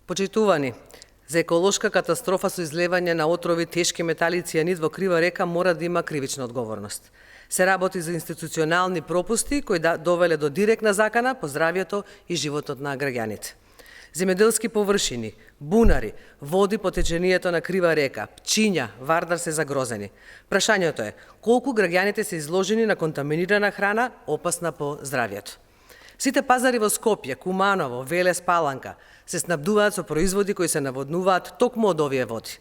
Почитувани, за еколошка катастрофа со излевање на отрови, тешки метали и цијанид во крива река мора да има кривична одговорност. Се работи за институционални пропусти кои довеле до директна закана по здравието и животот на граѓаните. Земјоделски површини, бунари, води по течението на крива река, пчиња, Вардар се загрозени. Прашањето е колку граѓаните се изложени на контаминирана храна, опасна по здравието. Сите пазари во Скопје, Куманово, Велес, Паланка се снабдуваат со производи кои се наводнуваат токму од овие води.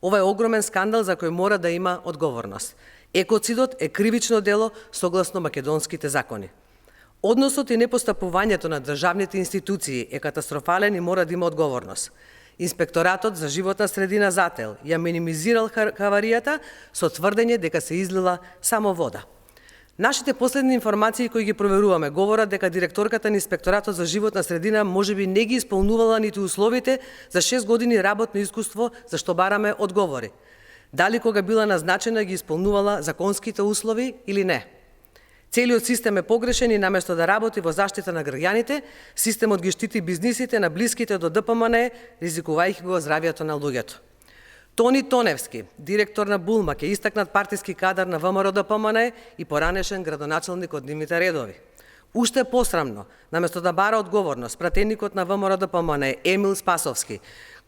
Ова е огромен скандал за кој мора да има одговорност. Екоцидот е кривично дело согласно македонските закони. Односот и непостапувањето на државните институции е катастрофален и мора да има одговорност. Инспекторатот за животна средина Зател ја минимизирал хаваријата со тврдење дека се излила само вода. Нашите последни информации кои ги проверуваме говорат дека директорката на Инспекторатот за животна средина можеби не ги исполнувала ниту условите за 6 години работно искуство за што бараме одговори. Дали кога била назначена ги исполнувала законските услови или не? Целиот систем е погрешен и наместо да работи во заштита на граѓаните, системот ги штити бизнисите на блиските до ДПМН, ризикувајќи го здравието на луѓето. Тони Тоневски, директор на Булмак, е истакнат партиски кадар на ВМРО ДПМН и поранешен градоначелник од нивните редови. Уште посрамно, наместо да бара одговорност, пратеникот на ВМРО ДПМН Емил Спасовски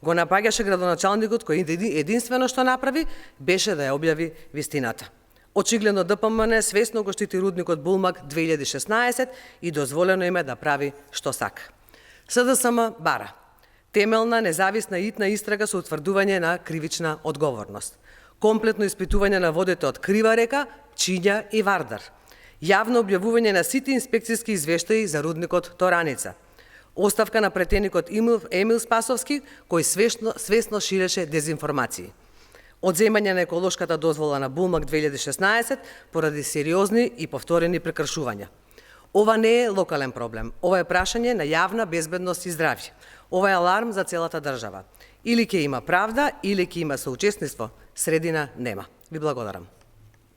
го напаѓаше градоначалникот кој единствено што направи беше да ја објави вистината. Очигледно ДПМН свесно го штити рудникот Булмак 2016 и дозволено им е да прави што сака. СДСМ бара темелна, независна и итна истрага со утврдување на кривична одговорност. Комплетно испитување на водите од крива река, Пчиња и Вардар. Јавно објавување на сите инспекцијски извештаи за рудникот Тораница. Оставка на претеникот Емил Спасовски, кој свесно ширеше дезинформации. Одземање на еколошката дозвола на Булмак 2016 поради сериозни и повторени прекршувања. Ова не е локален проблем, ова е прашање на јавна безбедност и здравје. Ова е аларм за целата држава. Или ќе има правда, или ќе има соучесниство, средина нема. Ви благодарам.